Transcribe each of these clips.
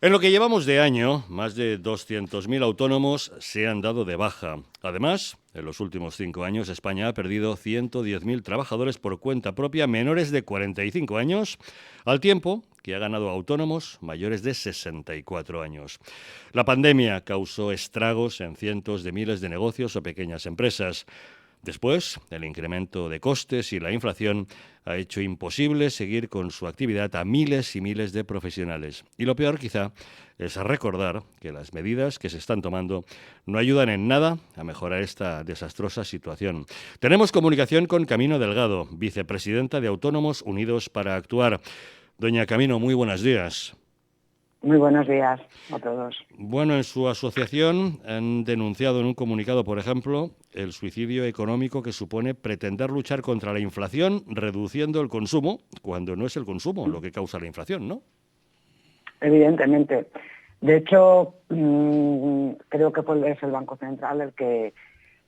En lo que llevamos de año, más de 200.000 autónomos se han dado de baja. Además, en los últimos 5 años, España ha perdido 110.000 trabajadores por cuenta propia menores de 45 años, al tiempo que ha ganado autónomos mayores de 64 años. La pandemia causó estragos en cientos de miles de negocios o pequeñas empresas. Después, el incremento de costes y la inflación ha hecho imposible seguir con su actividad a miles y miles de profesionales. Y lo peor, quizá, es recordar que las medidas que se están tomando no ayudan en nada a mejorar esta desastrosa situación. Tenemos comunicación con Camino Delgado, vicepresidenta de Autónomos Unidos para Actuar. Doña Camino, muy buenos días. Muy buenos días a todos. Bueno, en su asociación han denunciado en un comunicado, por ejemplo, el suicidio económico que supone pretender luchar contra la inflación reduciendo el consumo, cuando no es el consumo lo que causa la inflación, ¿no? Evidentemente. De hecho, creo que es el Banco Central el que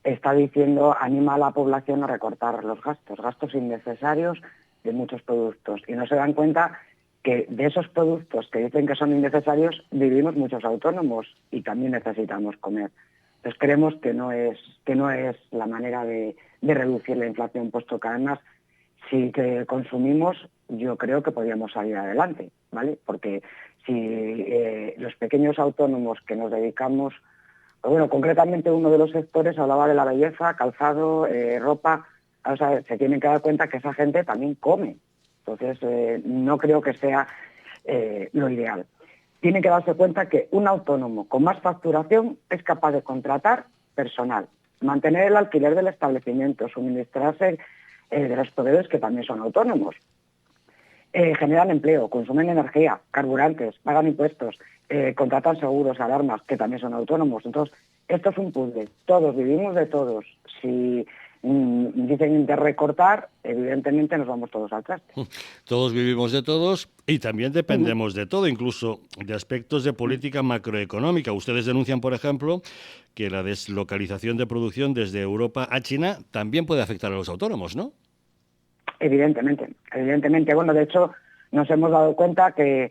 está diciendo, anima a la población a recortar los gastos innecesarios de muchos productos. Y no se dan cuenta que de esos productos que dicen que son innecesarios, vivimos muchos autónomos y también necesitamos comer. Entonces creemos que no es la manera de reducir la inflación, puesto que además, si que consumimos, yo creo que podríamos salir adelante, ¿vale? Porque si los pequeños autónomos que nos dedicamos, bueno, concretamente uno de los sectores hablaba de la belleza, calzado, ropa, o sea, se tienen que dar cuenta que esa gente también come. Entonces, no creo que sea lo ideal. Tienen que darse cuenta que un autónomo con más facturación es capaz de contratar personal, mantener el alquiler del establecimiento, suministrarse de los proveedores que también son autónomos. Generan empleo, consumen energía, carburantes, pagan impuestos, contratan seguros, alarmas, que también son autónomos. Entonces, esto es un puzzle. Todos vivimos de todos. Si dicen de recortar, evidentemente nos vamos todos al traste. Todos vivimos de todos y también Uh-huh. dependemos de todo, incluso de aspectos de política macroeconómica. Ustedes denuncian, por ejemplo, que la deslocalización de producción desde Europa a China también puede afectar a los autónomos, ¿no? Evidentemente. Bueno, de hecho, nos hemos dado cuenta que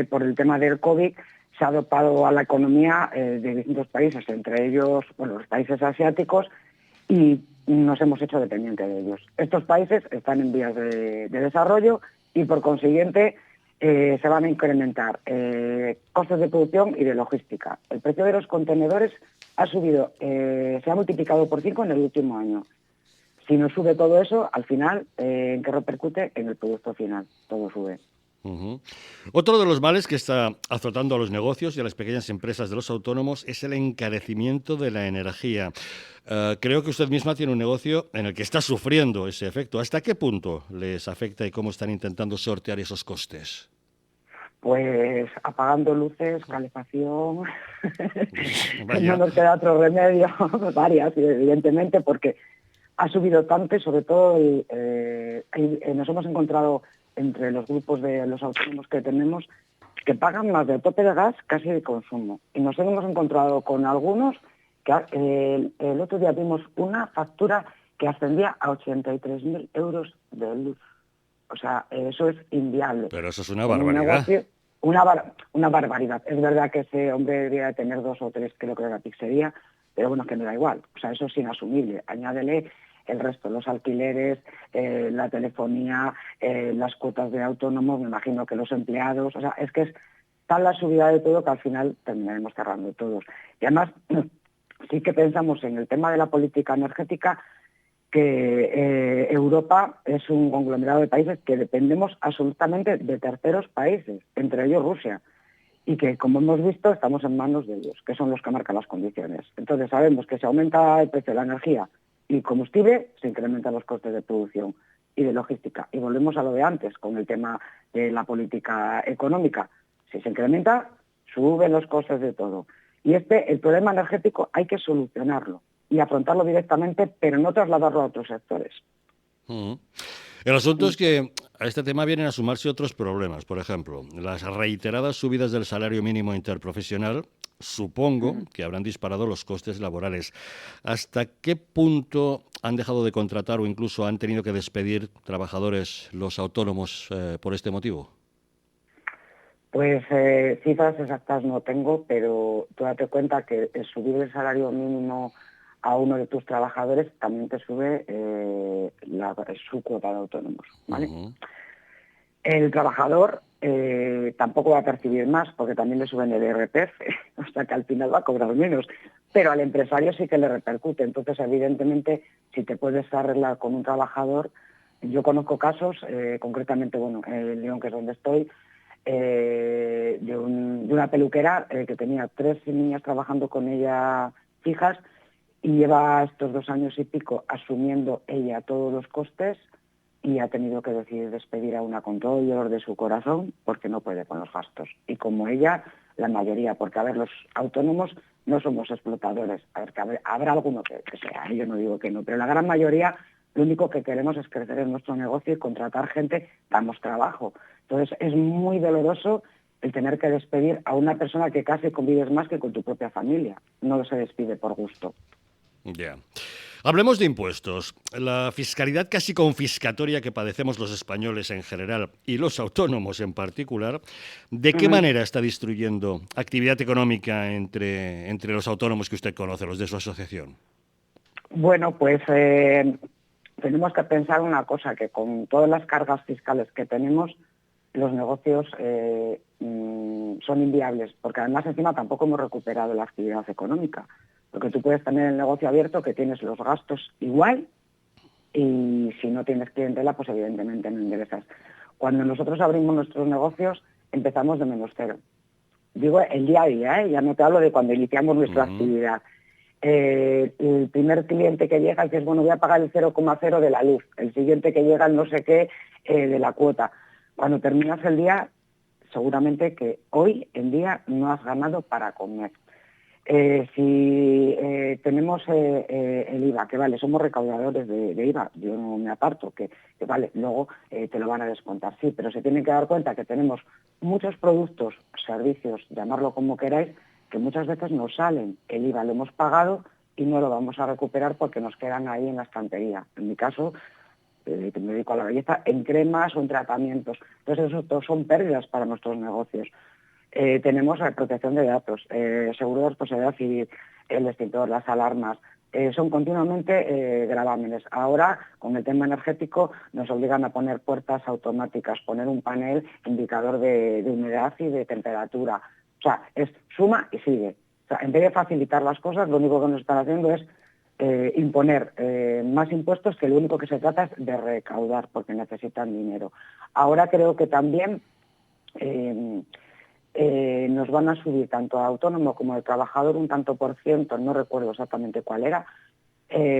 por el tema del COVID, se ha adoptado a la economía de distintos países, entre ellos, bueno, los países asiáticos, y nos hemos hecho dependientes de ellos. Estos países están en vías de desarrollo y, por consiguiente, se van a incrementar costes de producción y de logística. El precio de los contenedores ha subido, se ha multiplicado por 5 en el último año. Si no sube todo eso, al final, ¿en qué repercute? En el producto final. Todo sube. Uh-huh. Otro de los males que está azotando a los negocios y a las pequeñas empresas de los autónomos es el encarecimiento de la energía. Creo que usted misma tiene un negocio en el que está sufriendo ese efecto. ¿Hasta qué punto les afecta y cómo están intentando sortear esos costes? Pues apagando luces, calefacción, no Vaya. nos queda otro remedio, varias, evidentemente, porque ha subido tanto y sobre todo nos hemos encontrado entre los grupos de los autónomos que tenemos que pagan más del tope de gas casi de consumo. Y nos hemos encontrado con algunos que el otro día vimos una factura que ascendía a 83.000 euros de luz. O sea, eso es inviable. Pero eso es una En un barbaridad. negocio, una barbaridad. Es verdad que ese hombre debería tener 2 o 3, creo que de la pizzería, pero bueno, que me da igual. O sea, eso es inasumible. Añádele el resto, los alquileres, la telefonía, las cuotas de autónomos, me imagino que los empleados. O sea, es que es tal la subida de todo que al final terminaremos cerrando todos. Y además, sí que pensamos en el tema de la política energética, que Europa es un conglomerado de países que dependemos absolutamente de terceros países, entre ellos Rusia, y que, como hemos visto, estamos en manos de ellos, que son los que marcan las condiciones. Entonces sabemos que si aumenta el precio de la energía y combustible, se incrementan los costes de producción y de logística. Y volvemos a lo de antes, con el tema de la política económica. Si se incrementa, suben los costes de todo. Y el problema energético hay que solucionarlo y afrontarlo directamente, pero no trasladarlo a otros sectores. Uh-huh. El asunto es que a este tema vienen a sumarse otros problemas. Por ejemplo, las reiteradas subidas del salario mínimo interprofesional supongo que habrán disparado los costes laborales. ¿Hasta qué punto han dejado de contratar o incluso han tenido que despedir trabajadores los autónomos por este motivo? Pues cifras exactas no tengo, pero tú date cuenta que el subir el salario mínimo a uno de tus trabajadores también te sube su cuota de autónomos, ¿vale? Ujú. El trabajador tampoco va a percibir más porque también le suben el IRPF, o sea que al final va a cobrar menos, pero al empresario sí que le repercute. Entonces, evidentemente, si te puedes arreglar con un trabajador, yo conozco casos, concretamente, bueno, en León, que es donde estoy, de una peluquera que tenía 3 niñas trabajando con ella fijas y lleva estos 2 años y pico asumiendo ella todos los costes y ha tenido que decidir despedir a una con todo el dolor de su corazón porque no puede con los gastos. Y como ella, la mayoría, porque a ver, los autónomos no somos explotadores. A ver, que habrá alguno que sea, yo no digo que no, pero la gran mayoría lo único que queremos es crecer en nuestro negocio y contratar gente, damos trabajo. Entonces es muy doloroso el tener que despedir a una persona que casi convives más que con tu propia familia. No se despide por gusto. Ya. Hablemos de impuestos. La fiscalidad casi confiscatoria que padecemos los españoles en general y los autónomos en particular, ¿de qué Ujú. manera está destruyendo actividad económica entre los autónomos que usted conoce, los de su asociación? Bueno, pues tenemos que pensar una cosa, que con todas las cargas fiscales que tenemos, los negocios son inviables, porque además encima tampoco hemos recuperado la actividad económica, porque tú puedes tener el negocio abierto que tienes los gastos igual y si no tienes clientela, pues evidentemente no ingresas. Cuando nosotros abrimos nuestros negocios, empezamos de menos cero. Digo el día a día, ya no te hablo de cuando iniciamos nuestra Ujú. actividad. El primer cliente que llega dices, bueno, voy a pagar el 0,0 de la luz, el siguiente que llega el no sé qué de la cuota. Cuando terminas el día, seguramente que hoy en día no has ganado para comer. Si tenemos el IVA, que vale, somos recaudadores de IVA, yo no me aparto, que vale, luego te lo van a descontar, sí, pero se tienen que dar cuenta que tenemos muchos productos, servicios, llamarlo como queráis, que muchas veces nos salen, el IVA lo hemos pagado y no lo vamos a recuperar porque nos quedan ahí en la estantería. En mi caso, que me dedico a la belleza, en cremas o en tratamientos. Entonces, eso todos son pérdidas para nuestros negocios. Tenemos la protección de datos, seguro de responsabilidad civil, el extintor, las alarmas, son continuamente gravámenes. Ahora, con el tema energético, nos obligan a poner puertas automáticas, poner un panel indicador de humedad y de temperatura. O sea, es suma y sigue. O sea, en vez de facilitar las cosas, lo único que nos están haciendo es imponer más impuestos, que lo único que se trata es de recaudar, porque necesitan dinero. Ahora creo que también nos van a subir tanto a autónomo como al trabajador un tanto por ciento, no recuerdo exactamente cuál era,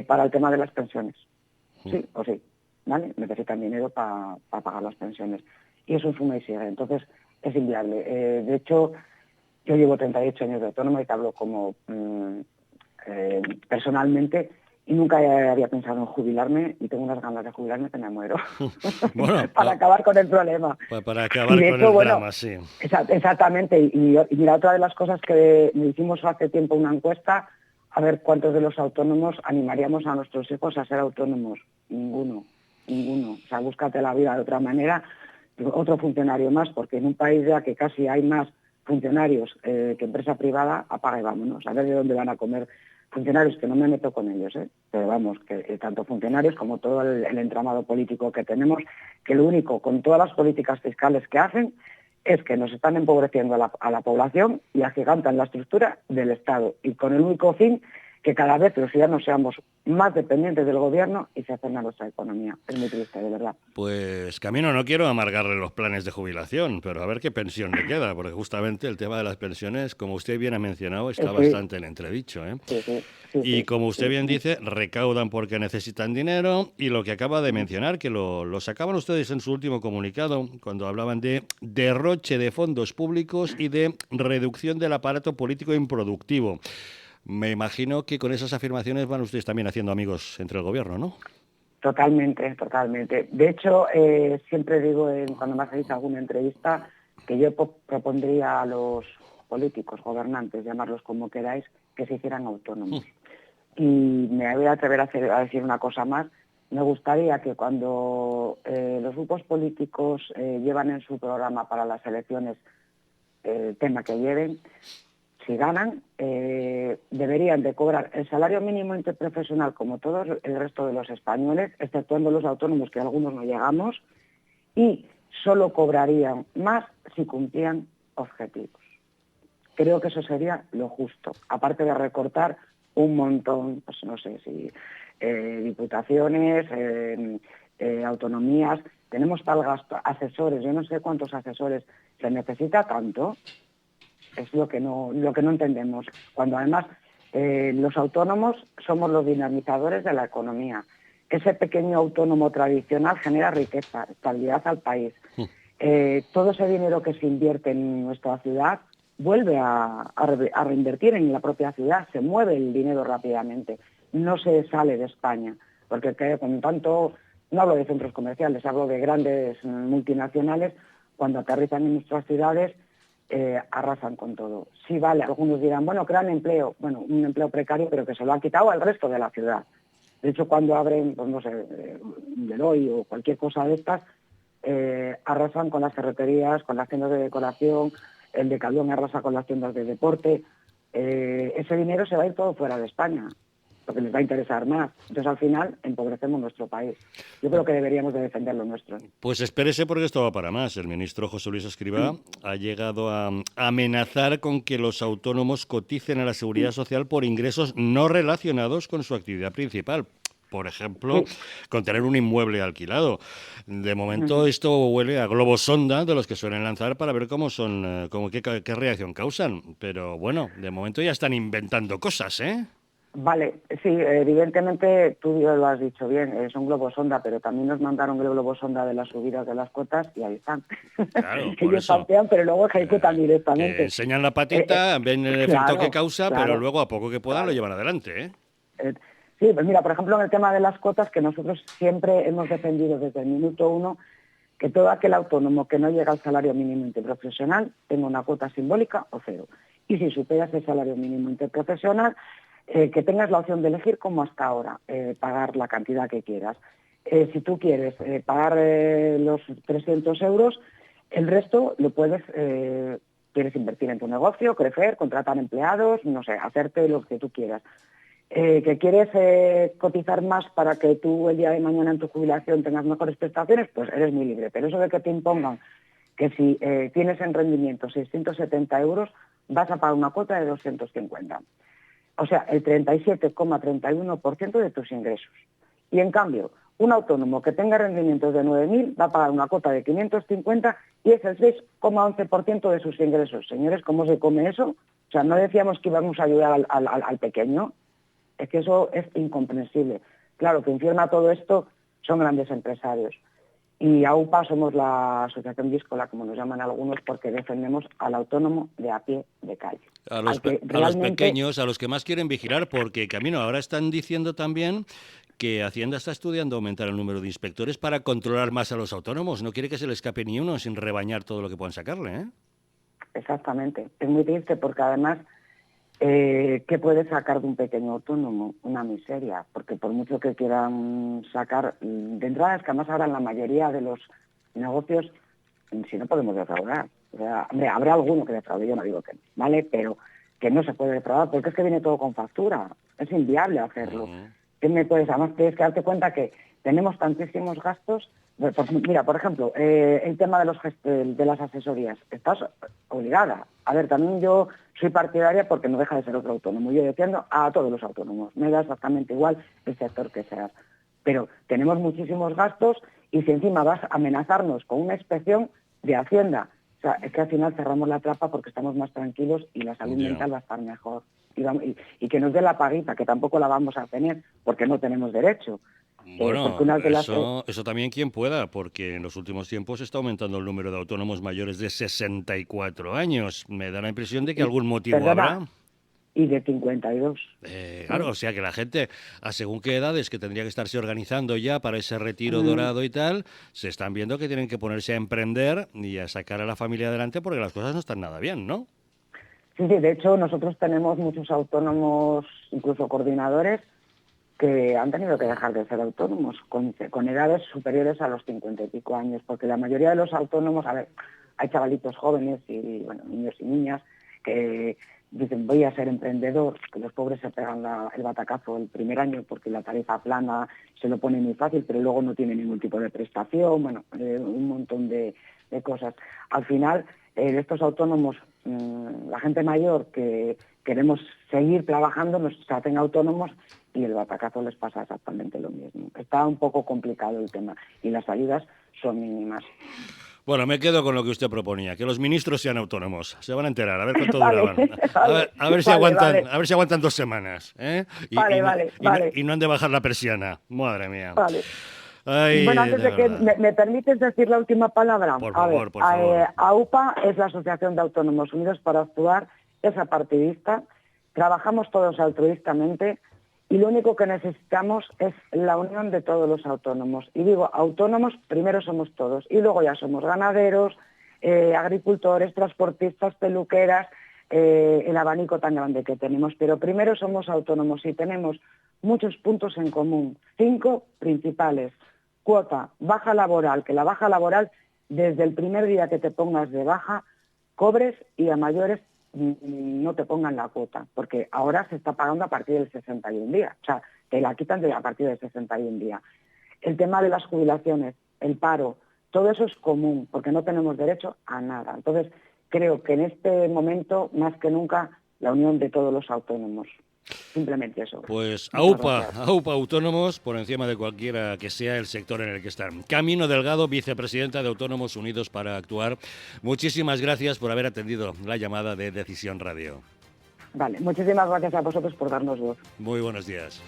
para el tema de las pensiones. Sí o sí, ¿vale? Necesitan dinero para pagar las pensiones. Y eso suma y sigue. Entonces, es inviable. De hecho, yo llevo 38 años de autónomo y te hablo como personalmente, y nunca había pensado en jubilarme y tengo unas ganas de jubilarme que me muero Bueno, para acabar con el problema. para Y acabar de con hecho, el bueno, drama, sí. exactamente. Y mira, otra de las cosas que me hicimos hace tiempo una encuesta, a ver cuántos de los autónomos animaríamos a nuestros hijos a ser autónomos. Ninguno, ninguno. O sea, búscate la vida de otra manera. Otro funcionario más, porque en un país ya que casi hay más funcionarios que empresa privada, apaga y vámonos. A ver de dónde van a comer funcionarios, que no me meto con ellos, pero vamos, que tanto funcionarios como todo el entramado político que tenemos, que lo único, con todas las políticas fiscales que hacen, es que nos están empobreciendo a la población y agigantan la estructura del Estado, y con el único fin que cada vez los ciudadanos seamos más dependientes del gobierno y se hacen a nuestra economía. Es muy triste, de verdad. Pues Camino, no quiero amargarle los planes de jubilación, pero a ver qué pensión le queda, porque justamente el tema de las pensiones, como usted bien ha mencionado, está Sí, bastante en entredicho, ¿eh? sí, sí, sí, Y sí, como usted sí. bien dice, recaudan porque necesitan dinero y lo que acaba de mencionar, que lo sacaban ustedes en su último comunicado, cuando hablaban de derroche de fondos públicos y de reducción del aparato político improductivo. Me imagino que con esas afirmaciones van ustedes también haciendo amigos entre el gobierno, ¿no? Totalmente, totalmente. De hecho, siempre digo cuando me hacéis alguna entrevista que yo propondría a los políticos, gobernantes, llamarlos como queráis, que se hicieran autónomos. Y me voy a atrever a decir una cosa más. Me gustaría que cuando los grupos políticos llevan en su programa para las elecciones el tema que lleven, si ganan, deberían de cobrar el salario mínimo interprofesional como todo el resto de los españoles, exceptuando los autónomos, que algunos no llegamos, y solo cobrarían más si cumplían objetivos. Creo que eso sería lo justo, aparte de recortar un montón, pues no sé si diputaciones, autonomías, tenemos tal gasto, asesores, yo no sé cuántos asesores, se necesita tanto, es lo que no entendemos, cuando además los autónomos somos los dinamizadores de la economía. Ese pequeño autónomo tradicional genera riqueza, estabilidad al país. Todo ese dinero que se invierte en nuestra ciudad vuelve a reinvertir en la propia ciudad, se mueve el dinero rápidamente, no se sale de España, porque con tanto, no hablo de centros comerciales, hablo de grandes multinacionales, cuando aterrizan en nuestras ciudades, arrasan con todo. Sí, vale, algunos dirán, bueno, crean empleo, bueno, un empleo precario, pero que se lo han quitado al resto de la ciudad. De hecho, cuando abren, pues no sé, un Deloitte o cualquier cosa de estas, arrasan con las ferreterías, con las tiendas de decoración, el Decathlon arrasa con las tiendas de deporte. Ese dinero se va a ir todo fuera de España, porque les va a interesar más. Entonces, al final, empobrecemos nuestro país. Yo creo que deberíamos de defender lo nuestro. Pues espérese, porque esto va para más. El ministro José Luis Escrivá ha llegado a amenazar con que los autónomos coticen a la Seguridad Social por ingresos no relacionados con su actividad principal. Por ejemplo, con tener un inmueble alquilado. De momento esto huele a globos sonda de los que suelen lanzar para ver cómo son, qué reacción causan. Pero bueno, de momento ya están inventando cosas, ¿eh? Vale, sí, evidentemente tú lo has dicho bien, son globos sonda, pero también nos mandaron el globo sonda de las subidas de las cuotas y ahí están. Claro, por Ellos eso. tantean, pero luego ejecutan directamente. Enseñan la patita, ven el efecto que causa, claro, pero luego a poco que puedan lo llevan adelante, ¿eh? Sí, pues mira, por ejemplo, en el tema de las cuotas, que nosotros siempre hemos defendido desde el minuto uno que todo aquel autónomo que no llega al salario mínimo interprofesional tenga una cuota simbólica o cero. Y si superas el salario mínimo interprofesional, que tengas la opción de elegir como hasta ahora, pagar la cantidad que quieras. Si tú quieres pagar los 300 euros, el resto lo quieres invertir en tu negocio, crecer, contratar empleados, no sé, hacerte lo que tú quieras. Que quieres cotizar más para que tú el día de mañana en tu jubilación tengas mejores prestaciones, pues eres muy libre. Pero eso de que te impongan que si tienes en rendimiento 670 euros, vas a pagar una cuota de 250. O sea, el 37,31% de tus ingresos. Y en cambio, un autónomo que tenga rendimientos de 9.000 va a pagar una cuota de 550 y es el 6,11% de sus ingresos. Señores, ¿cómo se come eso? O sea, no decíamos que íbamos a ayudar al pequeño. Es que eso es incomprensible. Claro, quien firma todo esto son grandes empresarios. Y AUPA somos la asociación díscola, como nos llaman algunos, porque defendemos al autónomo de a pie de calle. A los pequeños, a los que más quieren vigilar, porque Camino, ahora están diciendo también que Hacienda está estudiando aumentar el número de inspectores para controlar más a los autónomos. No quiere que se le escape ni uno sin rebañar todo lo que puedan sacarle, ¿eh? Exactamente. Es muy triste porque además, ¿qué puede sacar de un pequeño autónomo? Una miseria, porque por mucho que quieran sacar, de entrada es que además ahora en la mayoría de los negocios, si no podemos defraudar. O sea, hombre, habrá alguno que defraude, yo no digo que no, ¿vale? Pero que no se puede defraudar porque es que viene todo con factura. Es inviable hacerlo. Además tienes que darte cuenta que tenemos tantísimos gastos. Mira, por ejemplo, el tema de las asesorías. Estás obligada. A ver, también yo soy partidaria porque no deja de ser otro autónomo. Yo defiendo a todos los autónomos. Me da exactamente igual el sector que seas. Pero tenemos muchísimos gastos y si encima vas a amenazarnos con una inspección de Hacienda, o sea, es que al final cerramos la trapa porque estamos más tranquilos y la salud mental va a estar mejor. Y que nos dé la paguita, que tampoco la vamos a tener porque no tenemos derecho. Bueno, eso también quien pueda, porque en los últimos tiempos está aumentando el número de autónomos mayores de 64 años. Me da la impresión de que algún motivo habrá. Y de 52. Claro, o sea que la gente, a según qué edades que tendría que estarse organizando ya para ese retiro dorado y tal, se están viendo que tienen que ponerse a emprender y a sacar a la familia adelante porque las cosas no están nada bien, ¿no? Sí, de hecho nosotros tenemos muchos autónomos, incluso coordinadores, que han tenido que dejar de ser autónomos con edades superiores a los 50 y pico años, porque la mayoría de los autónomos, a ver, hay chavalitos jóvenes y, bueno, niños y niñas que dicen voy a ser emprendedor, que los pobres se pegan el batacazo el primer año porque la tarifa plana se lo pone muy fácil, pero luego no tiene ningún tipo de prestación, bueno, un montón de cosas. Al final, de estos autónomos, la gente mayor que queremos seguir trabajando nos hacen autónomos y el batacazo les pasa exactamente lo mismo. Está un poco complicado el tema y las ayudas son mínimas. Bueno, me quedo con lo que usted proponía, que los ministros sean autónomos. Se van a enterar, a ver cuánto Vale, duraban. A ver si aguantan 2 semanas, ¿eh? Y no han de bajar la persiana. Madre mía. Vale. Ay, bueno, antes de que me permites decir la última palabra. Por favor. AUPA es la Asociación de Autónomos Unidos para Actuar, es apartidista, trabajamos todos altruistamente y lo único que necesitamos es la unión de todos los autónomos. Y digo, autónomos primero somos todos y luego ya somos ganaderos, agricultores, transportistas, peluqueras, el abanico tan grande que tenemos. Pero primero somos autónomos y tenemos muchos puntos en común, 5 principales. Cuota, baja laboral, que la baja laboral desde el primer día que te pongas de baja, cobres y a mayores no te pongan la cuota, porque ahora se está pagando a partir del 61 días, o sea, te la quitan a partir del 61 días. El tema de las jubilaciones, el paro, todo eso es común, porque no tenemos derecho a nada. Entonces, creo que en este momento, más que nunca, la unión de todos los autónomos. Simplemente eso. Pues AUPA Autónomos, por encima de cualquiera que sea el sector en el que están. Camino Delgado, vicepresidenta de Autónomos Unidos para Actuar. Muchísimas gracias por haber atendido la llamada de Decisión Radio. Vale, muchísimas gracias a vosotros por darnos voz. Muy buenos días.